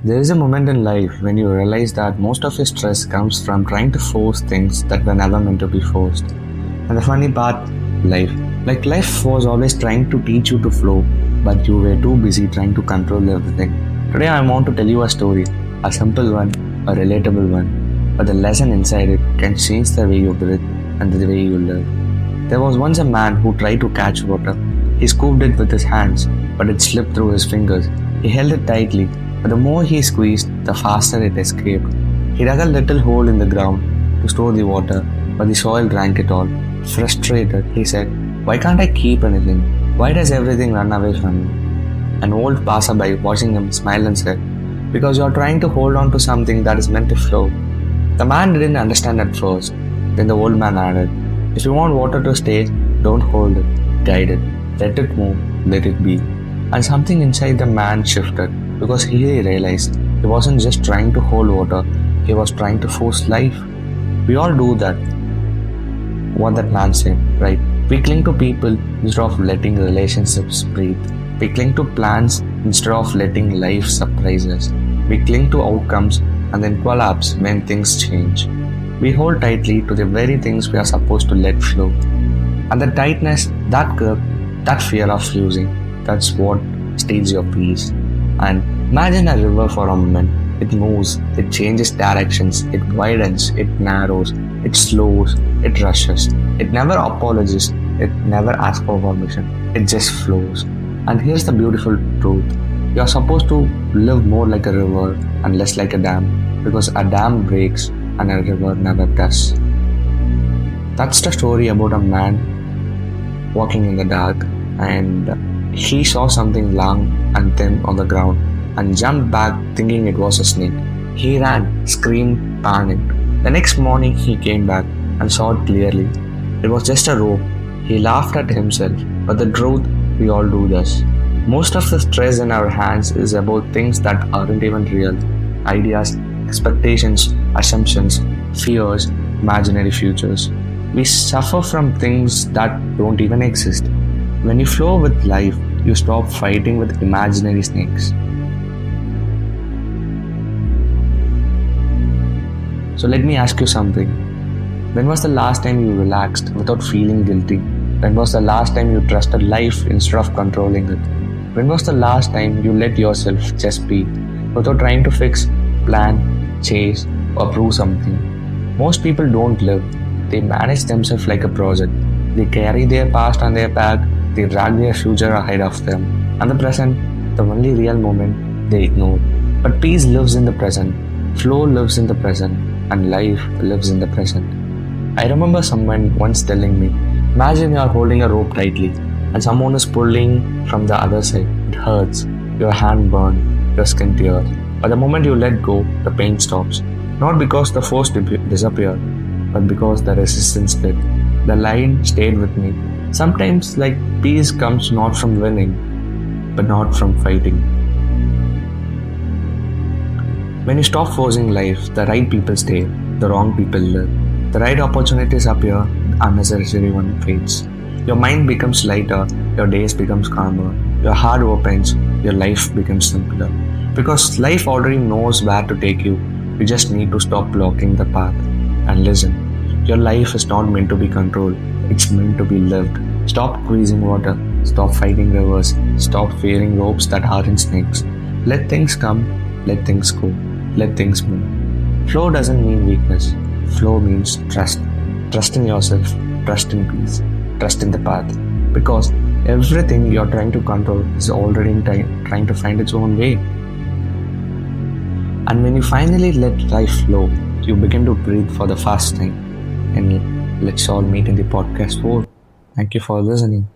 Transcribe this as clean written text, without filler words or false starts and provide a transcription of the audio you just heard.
There is a moment in life when you realize that most of your stress comes from trying to force things that were never meant to be forced. And the funny part, life. Like life was always trying to teach you to flow, but you were too busy trying to control everything. Today I want to tell you a story, a simple one, a relatable one, but the lesson inside it can change the way you breathe and the way you live. There was once a man who tried to catch water. He scooped it with his hands, but it slipped through his fingers. He held it tightly, but the more he squeezed, the faster it escaped. He dug a little hole in the ground to store the water, but the soil drank it all. Frustrated, he said, "Why can't I keep anything? Why does everything run away from me?" An old passerby watching him smiled and said, "Because you're trying to hold on to something that is meant to flow." The man didn't understand at first. Then the old man added, "If you want water to stay, don't hold it, guide it. Let it move, let it be." And something inside the man shifted because he realized he wasn't just trying to hold water, he was trying to force life. We all do that. What that man said, right? We cling to people instead of letting relationships breathe. We cling to plans instead of letting life surprise us. We cling to outcomes and then collapse when things change. We hold tightly to the very things we are supposed to let flow. And the tightness, that grip, that fear of losing, that's what steals your peace. And imagine a river for a moment. It moves, it changes directions, it widens, it narrows, it slows, it rushes. It never apologizes, it never asks for permission. It just flows. And here's the beautiful truth. You're supposed to live more like a river and less like a dam, because a dam breaks and a river never does. That's the story about a man walking in the dark, and he saw something long and thin on the ground and jumped back thinking it was a snake. He ran, screamed, panicked. The next morning he came back and saw it clearly. It was just a rope. He laughed at himself, but the truth, we all do this. Most of the stress in our hands is about things that aren't even real. Ideas, expectations, assumptions, fears, imaginary futures. We suffer from things that don't even exist. When you flow with life, you stop fighting with imaginary snakes. So let me ask you something. When was the last time you relaxed without feeling guilty? When was the last time you trusted life instead of controlling it? When was the last time you let yourself just be without trying to fix, plan, chase, or prove something? Most people don't live. They manage themselves like a project. They carry their past on their back. They drag their future ahead of them. And the present, the only real moment, they ignore. But peace lives in the present. Flow lives in the present. And life lives in the present. I remember someone once telling me, imagine you are holding a rope tightly and someone is pulling from the other side. It hurts. Your hand burns. Your skin tears. But the moment you let go, the pain stops. Not because the force disappeared, but because the resistance did. The line stayed with me. Sometimes, like, peace comes not from winning, but not from fighting. When you stop forcing life, the right people stay, the wrong people live. The right opportunities appear, the unnecessary one fades. Your mind becomes lighter, your days becomes calmer, your heart opens, your life becomes simpler. Because life already knows where to take you, you just need to stop blocking the path and listen. Your life is not meant to be controlled, it's meant to be lived. Stop squeezing water, stop fighting rivers, stop fearing ropes that aren't snakes. Let things come, let things go, let things move. Flow doesn't mean weakness, flow means trust. Trust in yourself, trust in peace, trust in the path. Because everything you're trying to control is already trying to find its own way. And when you finally let life flow, you begin to breathe for the first time. And let's all meet in the podcast 4. Thank you for listening.